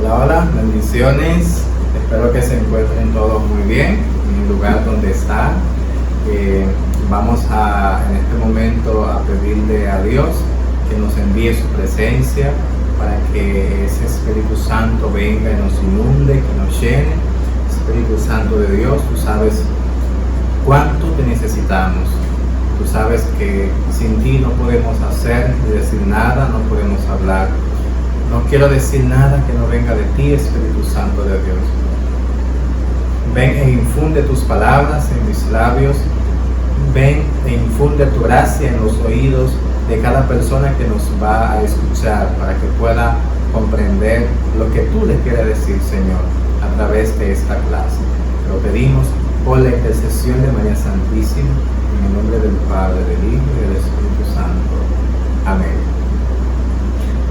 Hola, hola, bendiciones. Espero que se encuentren todos muy bien en el lugar donde están. Vamos en este momento a pedirle a Dios que nos envíe su presencia para que ese Espíritu Santo venga y nos inunde, que nos llene. Espíritu Santo de Dios, tú sabes cuánto te necesitamos. Tú sabes que sin ti no podemos hacer ni decir nada, no podemos hablar. No quiero decir nada que no venga de ti, Espíritu Santo de Dios. Ven e infunde tus palabras en mis labios. Ven e infunde tu gracia en los oídos de cada persona que nos va a escuchar, para que pueda comprender lo que tú le quieres decir, Señor, a través de esta clase. Te lo pedimos por la intercesión de María Santísima, en el nombre del Padre, del Hijo y del Espíritu Santo. Amén.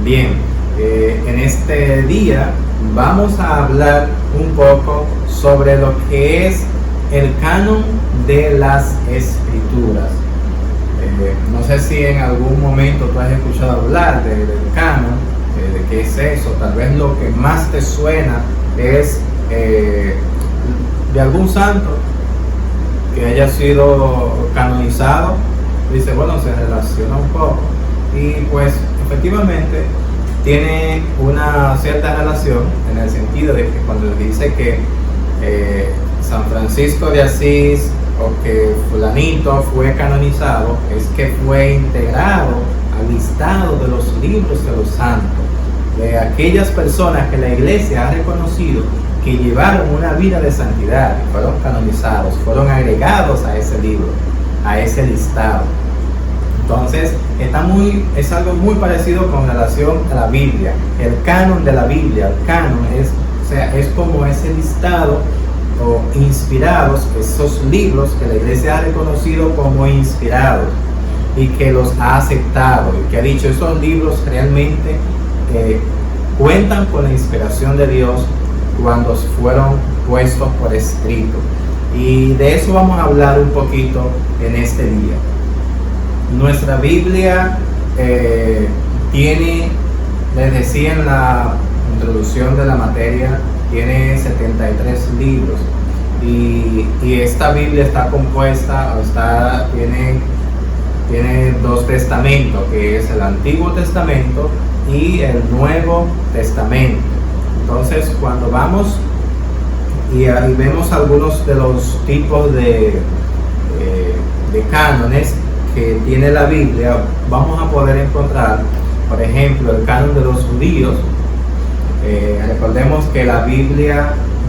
Bien. En este día vamos a hablar un poco sobre lo que es el canon de las escrituras. No sé si en algún momento tú has escuchado hablar del canon, de qué es eso. Tal vez lo que más te suena es de algún santo que haya sido canonizado. Dice, bueno, se relaciona un poco. Y pues efectivamente tiene una cierta relación, en el sentido de que cuando dice que San Francisco de Asís o que fulanito fue canonizado, es que fue integrado al listado de los libros de los santos, de aquellas personas que la Iglesia ha reconocido que llevaron una vida de santidad, y fueron canonizados, fueron agregados a ese libro, a ese listado. Entonces, es algo muy parecido con relación a la Biblia. El canon de la Biblia, el canon es como ese listado o inspirados, esos libros que la Iglesia ha reconocido como inspirados y que los ha aceptado y que ha dicho, esos libros realmente cuentan con la inspiración de Dios cuando fueron puestos por escrito. Y de eso vamos a hablar un poquito en este día. Nuestra Biblia tiene, les decía en la introducción de la materia, tiene 73 libros y esta Biblia está compuesta, tiene dos testamentos, que es el Antiguo Testamento y el Nuevo Testamento. Entonces, cuando vamos y vemos algunos de los tipos de cánones que tiene la Biblia, vamos a poder encontrar, por ejemplo, el canon de los judíos. Recordemos que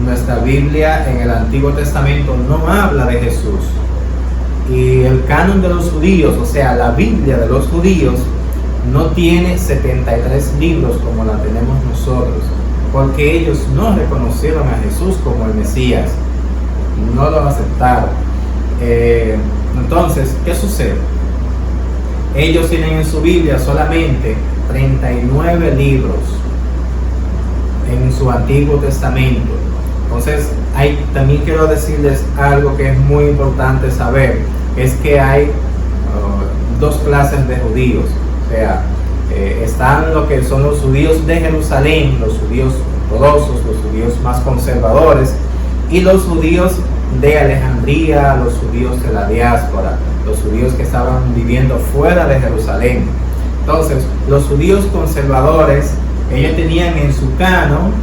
nuestra Biblia en el Antiguo Testamento no habla de Jesús. Y el canon de los judíos, o sea, la Biblia de los judíos, no tiene 73 libros como la tenemos nosotros, porque ellos no reconocieron a Jesús como el Mesías, no lo aceptaron. Entonces, ¿qué sucede? Ellos tienen en su Biblia solamente 39 libros en su Antiguo Testamento. Entonces, también quiero decirles algo que es muy importante saber, es que hay dos clases de judíos. O sea, están lo que son los judíos de Jerusalén, los judíos ortodoxos, los judíos más conservadores, y los judíos de Alejandría, los judíos de la diáspora, los judíos que estaban viviendo fuera de Jerusalén. Entonces, los judíos conservadores, ellos tenían en su canon,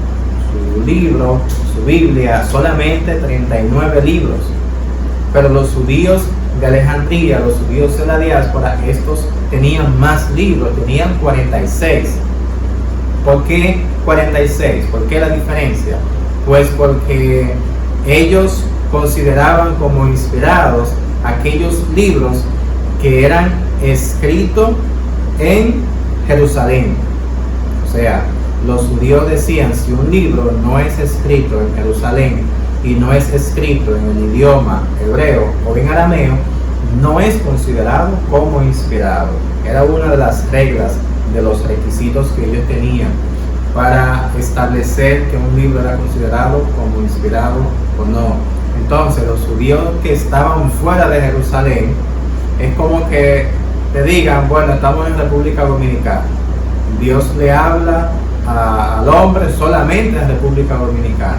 su libro, su Biblia, solamente 39 libros. Pero los judíos de Alejandría, los judíos de la diáspora, estos tenían más libros, tenían 46. ¿Por qué 46? ¿Por qué la diferencia? Pues porque ellos consideraban como inspirados aquellos libros que eran escritos en Jerusalén. O sea, los judíos decían, si un libro no es escrito en Jerusalén y no es escrito en el idioma hebreo o en arameo, no es considerado como inspirado. Era una de las reglas, de los requisitos que ellos tenían para establecer que un libro era considerado como inspirado o no. Entonces, los judíos que estaban fuera de Jerusalén, es como que te digan, bueno, estamos en República Dominicana, Dios le habla al hombre solamente en República Dominicana.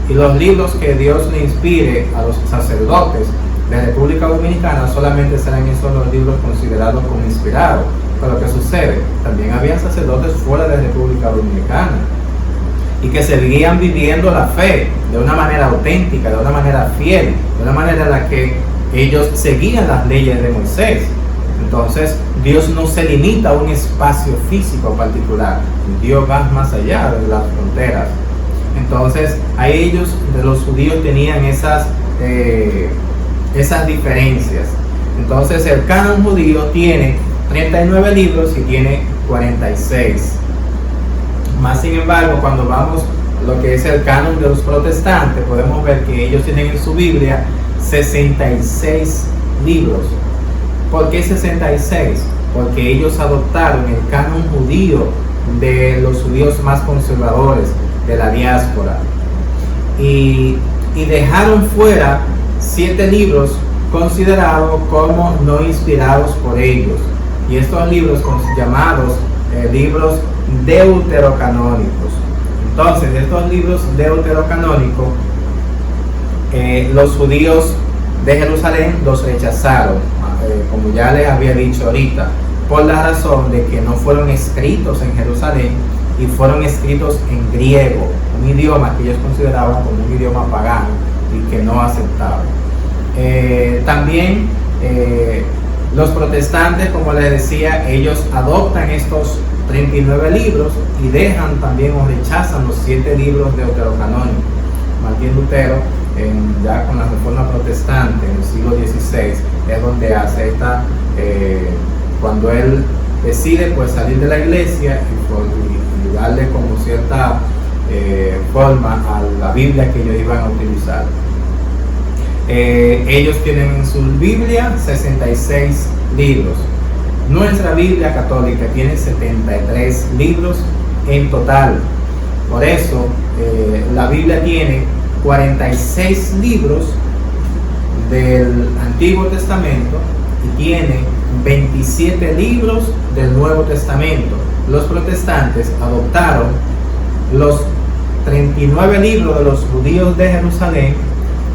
Y los libros que Dios le inspire a los sacerdotes de República Dominicana solamente serán esos los libros considerados como inspirados. Pero ¿qué sucede? También había sacerdotes fuera de República Dominicana y que seguían viviendo la fe de una manera auténtica, de una manera fiel, de una manera en la que ellos seguían las leyes de Moisés. Entonces, Dios no se limita a un espacio físico particular. Dios va más allá de las fronteras. Entonces, a ellos, de los judíos, tenían esas diferencias. Entonces, el canon judío tiene 39 libros y tiene 46. Más sin embargo, cuando vamos a lo que es el canon de los protestantes, podemos ver que ellos tienen en su Biblia 66 libros. ¿Por qué 66? Porque ellos adoptaron el canon judío de los judíos más conservadores de la diáspora y dejaron fuera 7 libros considerados como no inspirados por ellos, y estos libros llamados libros deuterocanónicos. Entonces, estos libros deuterocanónicos los judíos de Jerusalén los rechazaron, como ya les había dicho ahorita, por la razón de que no fueron escritos en Jerusalén y fueron escritos en griego, un idioma que ellos consideraban como un idioma pagano y que no aceptaban. También los protestantes, como les decía, ellos adoptan estos 39 libros y dejan también o rechazan los 7 libros deuterocanónicos. Martín Lutero, ya con la reforma protestante en el siglo XVI, es donde acepta, cuando él decide pues salir de la iglesia y darle como cierta forma a la Biblia que ellos iban a utilizar. Ellos tienen en su Biblia 66 libros. Nuestra Biblia católica tiene 73 libros en total. Por eso la Biblia tiene 46 libros del Antiguo Testamento y tiene 27 libros del Nuevo Testamento. Los protestantes adoptaron los 39 libros de los judíos de Jerusalén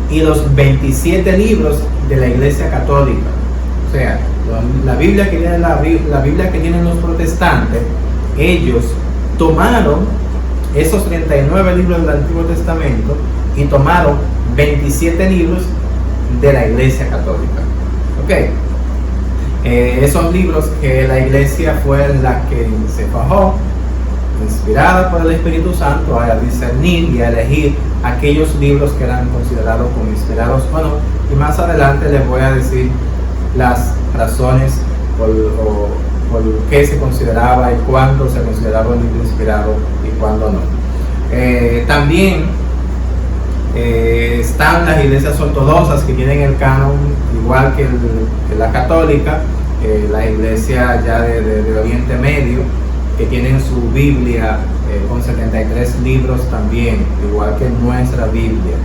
y los 27 libros de la Iglesia Católica. O sea, la Biblia que tienen la Biblia que tienen los protestantes, ellos tomaron esos 39 libros del Antiguo Testamento y tomaron 27 libros de la Iglesia Católica. ¿Ok? Esos libros que la Iglesia fue la que se fajó, inspirada por el Espíritu Santo, a discernir y a elegir aquellos libros que eran considerados como inspirados o no. Y más adelante les voy a decir las razones por qué se consideraba y cuándo se consideraba un libro inspirado y cuándo no. También están las iglesias ortodoxas que tienen el canon igual que la católica, la iglesia ya de Oriente Medio, que tienen su Biblia con 73 libros también, igual que nuestra Biblia.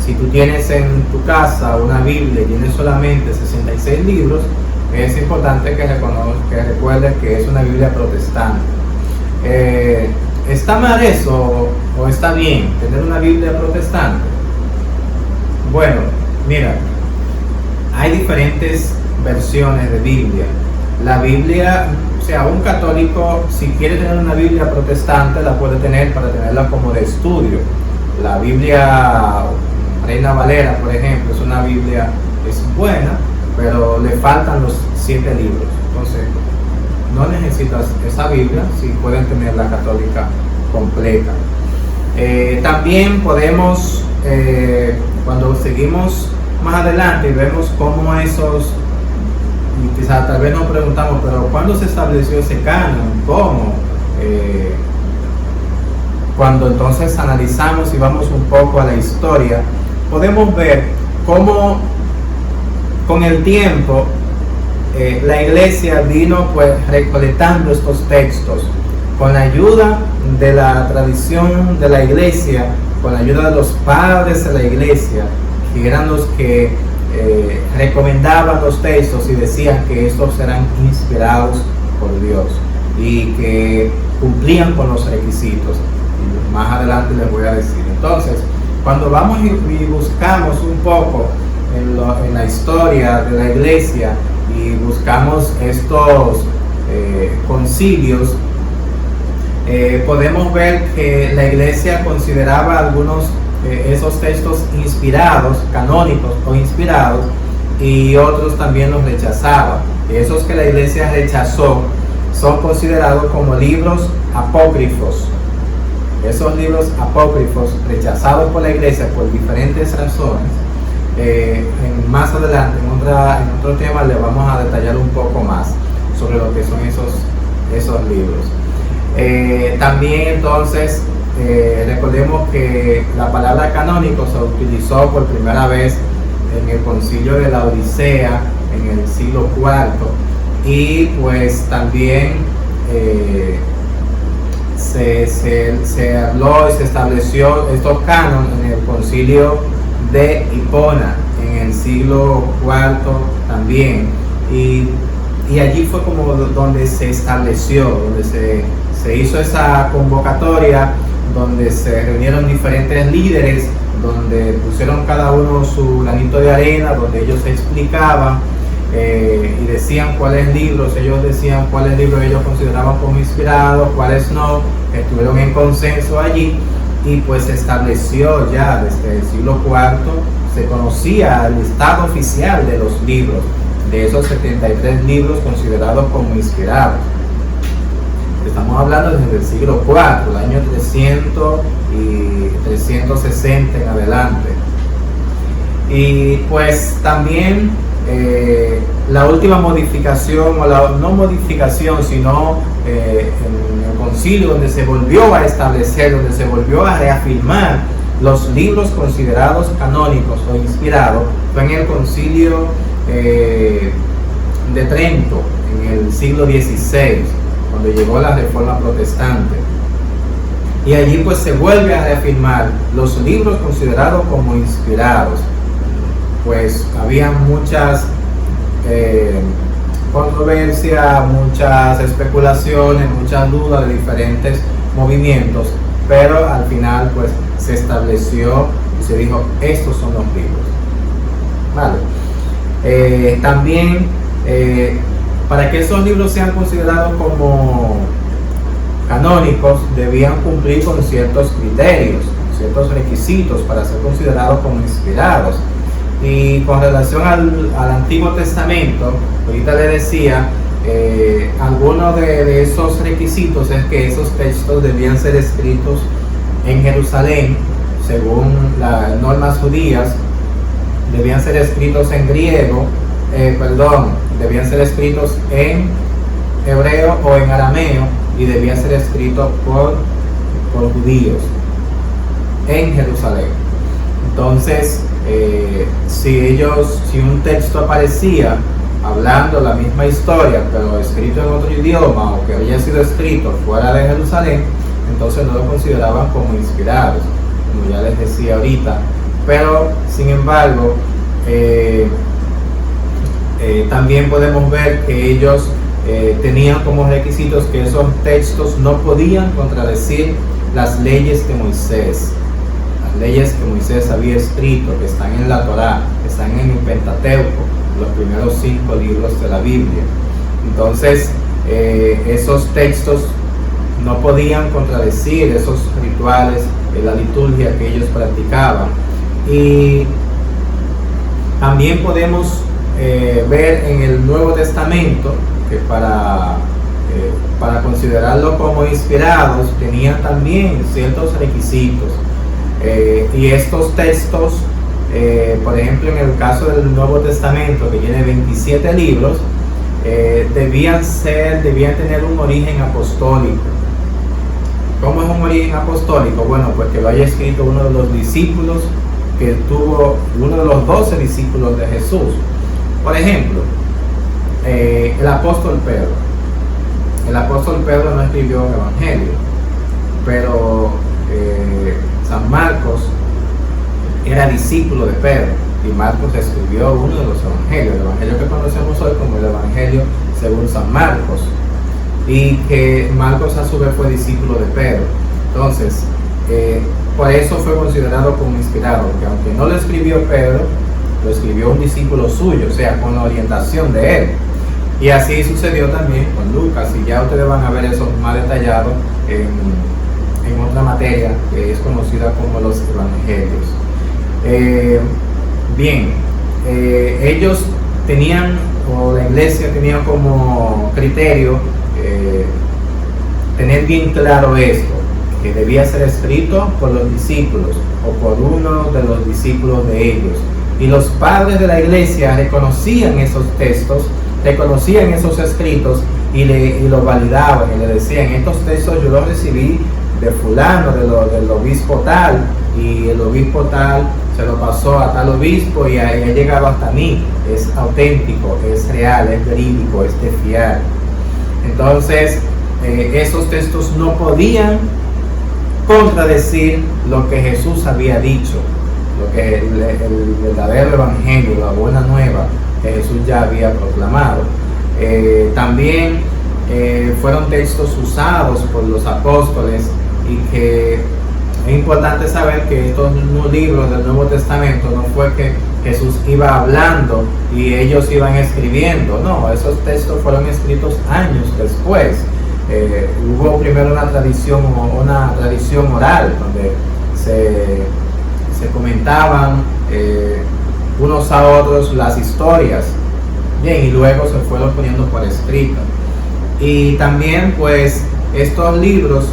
Si tú tienes en tu casa una Biblia y tienes solamente 66 libros, es importante que recuerdes que es una Biblia protestante. ¿Está mal eso o está bien tener una Biblia protestante? Bueno, mira, hay diferentes versiones de Biblia. La Biblia, o sea, un católico, si quiere tener una Biblia protestante, la puede tener para tenerla como de estudio. La Biblia Reina Valera, por ejemplo, es una Biblia, es buena, pero le faltan los 7 libros. Entonces, no necesitas esa Biblia si pueden tener la católica completa. También podemos, cuando seguimos más adelante y vemos cómo esos, y quizás tal vez nos preguntamos, pero ¿cuándo se estableció ese canon? ¿Cómo? Cuando entonces analizamos y vamos un poco a la historia, podemos ver cómo con el tiempo la iglesia vino pues recolectando estos textos con la ayuda de la tradición de la iglesia, con la ayuda de los padres de la iglesia, que eran los que recomendaban los textos y decían que estos eran inspirados por Dios. y que cumplían con los requisitos. Y más adelante les voy a decir. Entonces, cuando vamos y buscamos un poco en la historia de la iglesia y buscamos estos concilios, podemos ver que la iglesia consideraba algunos esos textos inspirados, canónicos o inspirados, y otros también los rechazaba. Y esos que la iglesia rechazó son considerados como libros apócrifos. Esos libros apócrifos rechazados por la iglesia por diferentes razones, más adelante en otro tema le vamos a detallar un poco más sobre lo que son esos libros. También entonces recordemos que la palabra canónico se utilizó por primera vez en el concilio de la Odisea en el siglo IV, y pues también se habló y se estableció estos cánones en el concilio de Hipona en el siglo IV también, y allí fue como donde se estableció, donde se hizo esa convocatoria, donde se reunieron diferentes líderes, donde pusieron cada uno su granito de arena, donde ellos explicaban y decían cuáles libros, ellos decían cuáles libros ellos consideraban como inspirados, cuáles no, estuvieron en consenso allí, y pues se estableció ya desde el siglo IV, se conocía el estado oficial de los libros, de esos 73 libros considerados como inspirados. Estamos hablando desde el siglo IV, el año 300 y 360 en adelante. Y pues también la última modificación, o no modificación, sino en el concilio donde se volvió a establecer, donde se volvió a reafirmar los libros considerados canónicos o inspirados, fue en el concilio de Trento, en el siglo XVI, cuando llegó la Reforma Protestante. Y allí pues se vuelve a reafirmar los libros considerados como inspirados. Pues había muchas controversias, muchas especulaciones, muchas dudas de diferentes movimientos, pero al final pues se estableció y se dijo, estos son los libros. Vale. También para que esos libros sean considerados como canónicos, debían cumplir con ciertos criterios, ciertos requisitos para ser considerados como inspirados. Y con relación al Antiguo Testamento, ahorita le decía, algunos de esos requisitos es que esos textos debían ser escritos en Jerusalén, según las normas judías, debían ser escritos en griego, debían ser escritos en hebreo o en arameo, y debían ser escritos por judíos en Jerusalén. Entonces, si un texto aparecía hablando la misma historia, pero escrito en otro idioma, o que había sido escrito fuera de Jerusalén, entonces no lo consideraban como inspirados, como ya les decía ahorita. Pero, sin embargo, también podemos ver que ellos tenían como requisitos que esos textos no podían contradecir las leyes de Moisés. Las leyes que Moisés había escrito, que están en la Torá, que están en el Pentateuco, los primeros 5 libros de la Biblia. Entonces, esos textos no podían contradecir esos rituales de la liturgia que ellos practicaban. Y también podemos ver en el Nuevo Testamento que para considerarlo como inspirados tenían también ciertos requisitos. Y estos textos, por ejemplo, en el caso del Nuevo Testamento, que tiene 27 libros, debían tener un origen apostólico. ¿Cómo es un origen apostólico? Bueno, pues que lo haya escrito uno de los discípulos que tuvo, uno de los 12 discípulos de Jesús. Por ejemplo, el apóstol Pedro. El apóstol Pedro no escribió un evangelio, pero San Marcos era discípulo de Pedro, y Marcos escribió uno de los evangelios, el evangelio que conocemos hoy como el Evangelio según San Marcos. y que Marcos a su vez fue discípulo de Pedro. Entonces, por eso fue considerado como inspirado, que aunque no lo escribió Pedro, lo escribió un discípulo suyo, o sea, con la orientación de él. Y así sucedió también con Lucas, y ya ustedes van a ver eso más detallado en otra materia que es conocida como los evangelios. Ellos tenían, o la iglesia tenía como criterio tener bien claro esto, que debía ser escrito por los discípulos o por uno de los discípulos de ellos. Y los padres de la iglesia reconocían esos textos, reconocían esos escritos y lo validaban y le decían: estos textos yo los recibí de fulano, del obispo tal, y el obispo tal se lo pasó a tal obispo y ha llegado hasta mí. Es auténtico, es real, es verídico, es de fiar. Entonces, esos textos no podían contradecir lo que Jesús había dicho, lo que el verdadero evangelio, la buena nueva que Jesús ya había proclamado. También fueron textos usados por los apóstoles, y que es importante saber que estos libros del Nuevo Testamento no fue que Jesús iba hablando y ellos iban escribiendo, no, esos textos fueron escritos años después. Hubo primero una tradición oral donde se comentaban unos a otros las historias, bien, y luego se fueron poniendo por escrito. Y también pues estos libros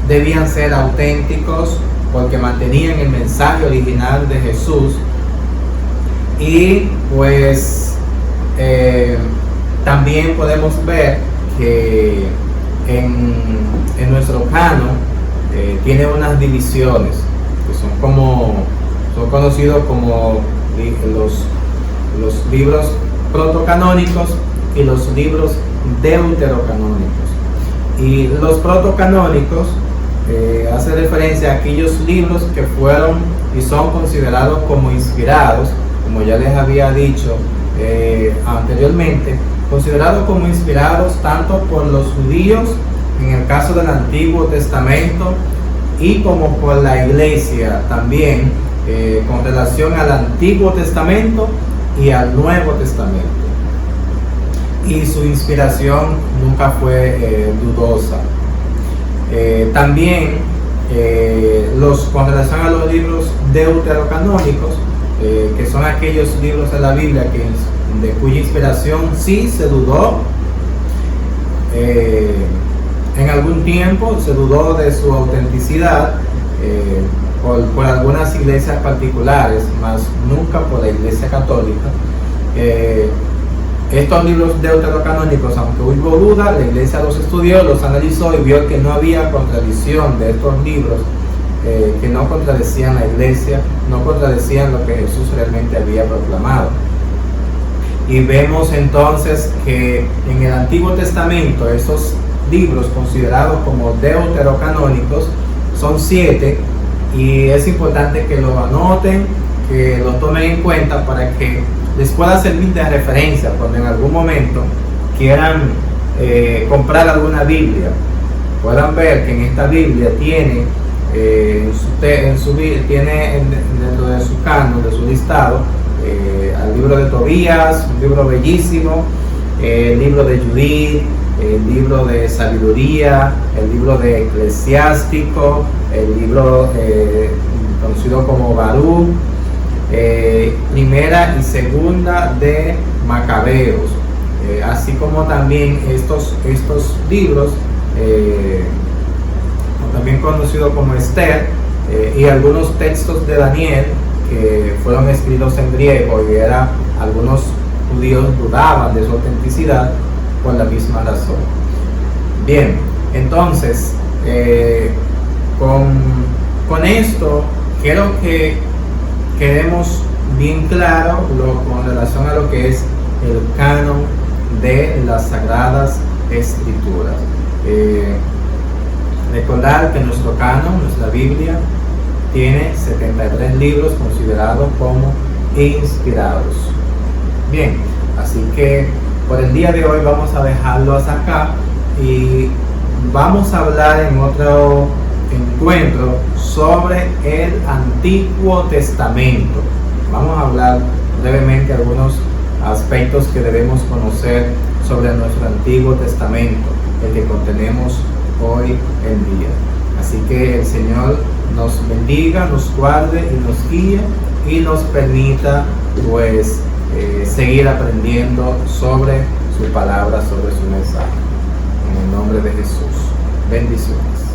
debían ser auténticos porque mantenían el mensaje original de Jesús. Y pues también podemos ver que en nuestro canon tiene unas divisiones que son conocidos como los libros protocanónicos y los libros deuterocanónicos. Y los protocanónicos hace referencia a aquellos libros que fueron y son considerados como inspirados, como ya les había dicho anteriormente, considerados como inspirados tanto por los judíos en el caso del Antiguo Testamento y como por la iglesia también con relación al Antiguo Testamento y al Nuevo Testamento. Y su inspiración nunca fue dudosa. También con relación a los libros deuterocanónicos, que son aquellos libros de la Biblia de cuya inspiración sí se dudó. En algún tiempo se dudó de su autenticidad por algunas iglesias particulares, mas nunca por la Iglesia Católica. Estos libros deuterocanónicos, aunque hubo duda, la iglesia los estudió, los analizó y vio que no había contradicción de estos libros, que no contradecían la iglesia, no contradecían lo que Jesús realmente había proclamado. Y vemos entonces que en el Antiguo Testamento esos libros considerados como deuterocanónicos son 7, y es importante que lo anoten, que lo tomen en cuenta para que les pueda servir de referencia cuando en algún momento quieran comprar alguna Biblia. Puedan ver que en esta Biblia tiene dentro de su canon, de su listado, al libro de Tobías, un libro bellísimo, el libro de Judith, el libro de Sabiduría, el libro de Eclesiástico, el libro conocido como Baruch, primera y segunda de Macabeos, así como también estos libros, también conocido como Esther, y algunos textos de Daniel que fueron escritos en griego, y algunos judíos dudaban de su autenticidad por la misma razón. Bien, entonces con esto quiero que quedemos bien claro con relación a lo que es el canon de las Sagradas Escrituras. Recordar que nuestro canon, nuestra Biblia, tiene 73 libros considerados como inspirados. Bien, así que por el día de hoy vamos a dejarlo hasta acá y vamos a hablar en otro encuentro sobre el Antiguo Testamento. Vamos a hablar brevemente algunos aspectos que debemos conocer sobre nuestro Antiguo Testamento, el que contenemos hoy en día. Así que el Señor nos bendiga, nos guarde y nos guíe y nos permita pues seguir aprendiendo sobre su palabra, sobre su mensaje. En el nombre de Jesús. Bendiciones.